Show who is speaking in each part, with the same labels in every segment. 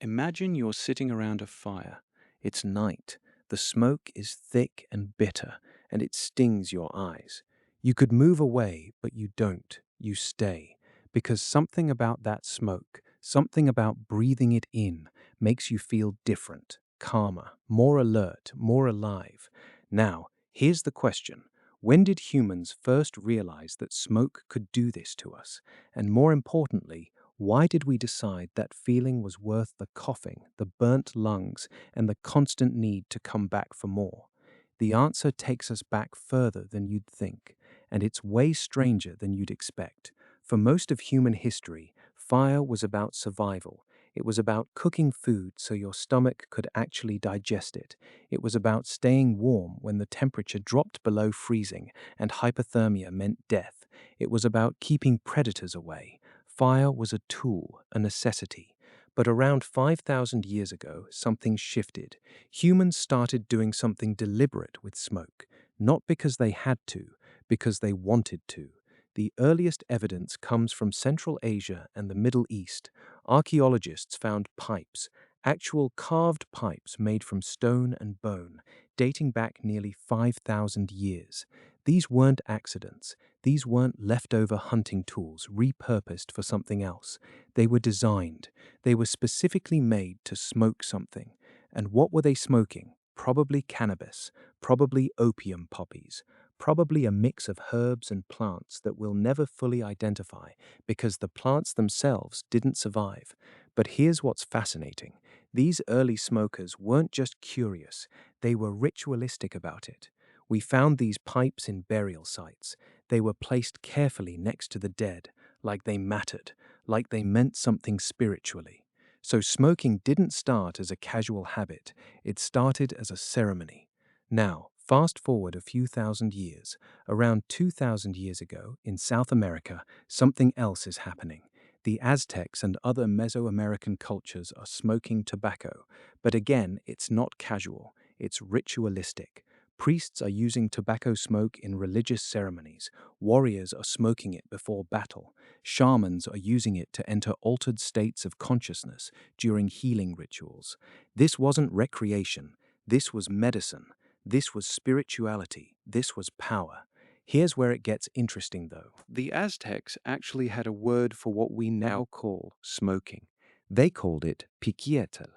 Speaker 1: Imagine you're sitting around a fire. It's night. The smoke is thick and bitter, and it stings your eyes. You could move away, but you don't. You stay. Because something about that smoke, something about breathing it in, makes you feel different, calmer, more alert, more alive. Now, here's the question. When did humans first realize that smoke could do this to us? And more importantly, why did we decide that feeling was worth the coughing, the burnt lungs, and the constant need to come back for more? The answer takes us back further than you'd think, and it's way stranger than you'd expect. For most of human history, fire was about survival. It was about cooking food so your stomach could actually digest it. It was about staying warm when the temperature dropped below freezing and hypothermia meant death. It was about keeping predators away. Fire was a tool, a necessity. But around 5,000 years ago, something shifted. Humans started doing something deliberate with smoke, not because they had to, because they wanted to. The earliest evidence comes from Central Asia and the Middle East. Archaeologists found pipes, actual carved pipes made from stone and bone, dating back nearly 5,000 years. These weren't accidents. These weren't leftover hunting tools repurposed for something else. They were designed. They were specifically made to smoke something. And what were they smoking? Probably cannabis, probably opium poppies, probably a mix of herbs and plants that we'll never fully identify because the plants themselves didn't survive. But here's what's fascinating. These early smokers weren't just curious, they were ritualistic about it. We found these pipes in burial sites. They were placed carefully next to the dead, like they mattered, like they meant something spiritually. So smoking didn't start as a casual habit, it started as a ceremony. Now, fast forward a few thousand years, around 2,000 years ago, in South America, something else is happening. The Aztecs and other Mesoamerican cultures are smoking tobacco, but again, it's not casual, it's ritualistic. Priests are using tobacco smoke in religious ceremonies. Warriors are smoking it before battle. Shamans are using it to enter altered states of consciousness during healing rituals. This wasn't recreation. This was medicine. This was spirituality. This was power. Here's where it gets interesting, though. The Aztecs actually had a word for what we now call smoking. They called it piquietel,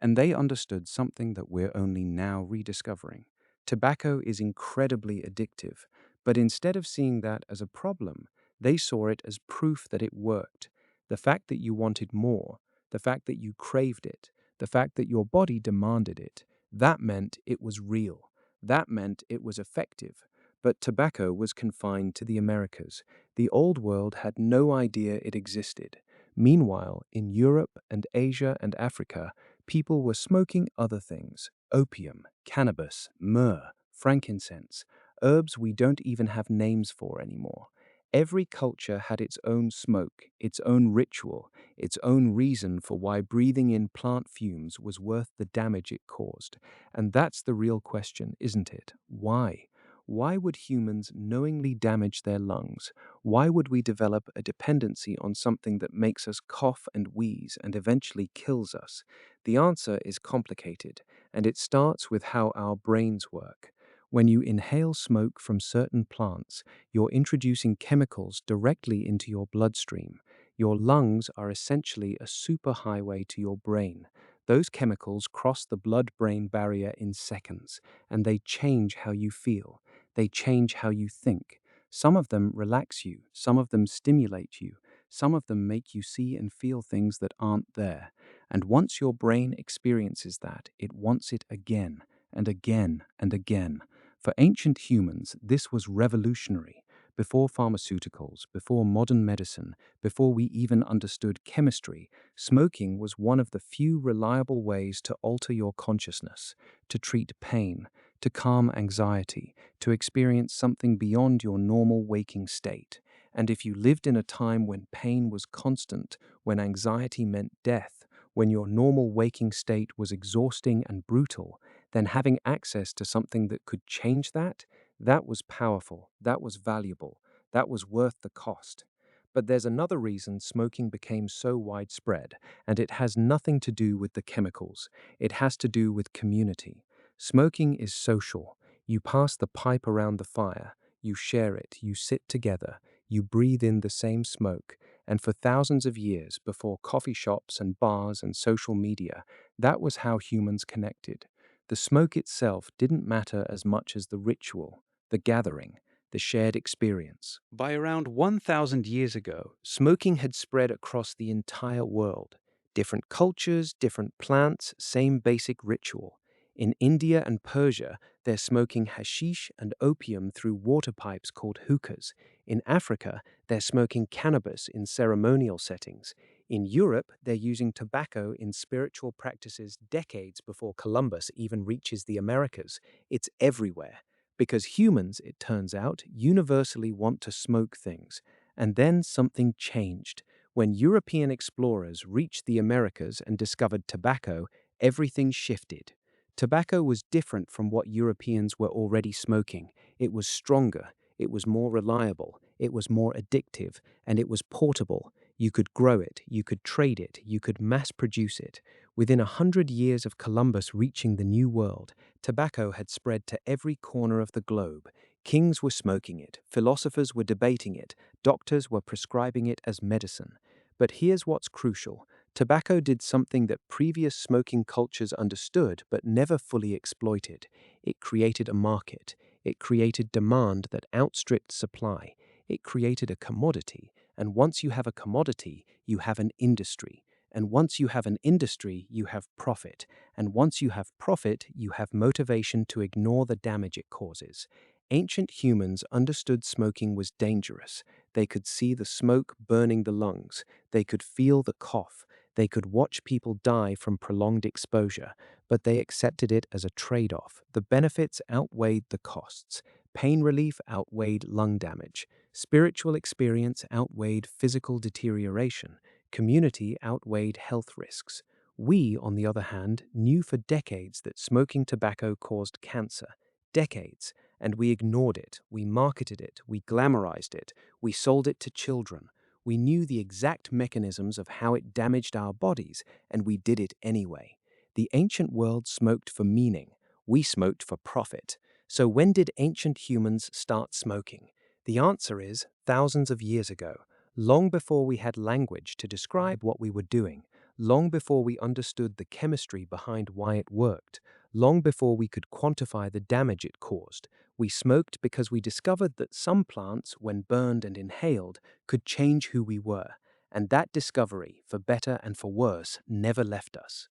Speaker 1: and they understood something that we're only now rediscovering. Tobacco is incredibly addictive, but instead of seeing that as a problem, they saw it as proof that it worked. The fact that you wanted more, the fact that you craved it, the fact that your body demanded it, that meant it was real. That meant it was effective. But tobacco was confined to the Americas. The Old World had no idea it existed. Meanwhile, in Europe and Asia and Africa, people were smoking other things: opium, cannabis, myrrh, frankincense, herbs we don't even have names for anymore. Every culture had its own smoke, its own ritual, its own reason for why breathing in plant fumes was worth the damage it caused. And that's the real question, isn't it? Why? Why would humans knowingly damage their lungs? Why would we develop a dependency on something that makes us cough and wheeze and eventually kills us? The answer is complicated, and it starts with how our brains work. When you inhale smoke from certain plants, you're introducing chemicals directly into your bloodstream. Your lungs are essentially a superhighway to your brain. Those chemicals cross the blood-brain barrier in seconds, and they change how you feel. They change how you think. Some of them relax you, some of them stimulate you, some of them make you see and feel things that aren't there. And once your brain experiences that, it wants it again and again and again. For ancient humans, this was revolutionary. Before pharmaceuticals, before modern medicine, before we even understood chemistry, smoking was one of the few reliable ways to alter your consciousness, to treat pain, to calm anxiety, to experience something beyond your normal waking state. And if you lived in a time when pain was constant, when anxiety meant death, when your normal waking state was exhausting and brutal, then having access to something that could change that, that was powerful, that was valuable, that was worth the cost. But there's another reason smoking became so widespread, and it has nothing to do with the chemicals. It has to do with community. Smoking is social. You pass the pipe around the fire, you share it, you sit together, you breathe in the same smoke, and for thousands of years before coffee shops and bars and social media, that was how humans connected. The smoke itself didn't matter as much as the ritual, the gathering, the shared experience. By around 1,000 years ago, smoking had spread across the entire world. Different cultures, different plants, same basic ritual. In India and Persia, they're smoking hashish and opium through water pipes called hookahs. In Africa, they're smoking cannabis in ceremonial settings. In Europe, they're using tobacco in spiritual practices decades before Columbus even reaches the Americas. It's everywhere. Because humans, it turns out, universally want to smoke things. And then something changed. When European explorers reached the Americas and discovered tobacco, everything shifted. Tobacco was different from what Europeans were already smoking. It was stronger, it was more reliable, it was more addictive, and it was portable. You could grow it, you could trade it, you could mass produce it. Within 100 years of Columbus reaching the New World, tobacco had spread to every corner of the globe. Kings were smoking it, philosophers were debating it, doctors were prescribing it as medicine. But here's what's crucial. Tobacco did something that previous smoking cultures understood but never fully exploited. It created a market. It created demand that outstripped supply. It created a commodity. And once you have a commodity, you have an industry. And once you have an industry, you have profit. And once you have profit, you have motivation to ignore the damage it causes. Ancient humans understood smoking was dangerous. They could see the smoke burning the lungs. They could feel the cough. They could watch people die from prolonged exposure, but they accepted it as a trade-off. The benefits outweighed the costs. Pain relief outweighed lung damage. Spiritual experience outweighed physical deterioration. Community outweighed health risks. We, on the other hand, knew for decades that smoking tobacco caused cancer. Decades. And we ignored it. We marketed it. We glamorized it. We sold it to children. We knew the exact mechanisms of how it damaged our bodies, and we did it anyway. The ancient world smoked for meaning. We smoked for profit. So when did ancient humans start smoking? The answer is thousands of years ago, long before we had language to describe what we were doing, long before we understood the chemistry behind why it worked, long before we could quantify the damage it caused. We smoked because we discovered that some plants, when burned and inhaled, could change who we were. And that discovery, for better and for worse, never left us.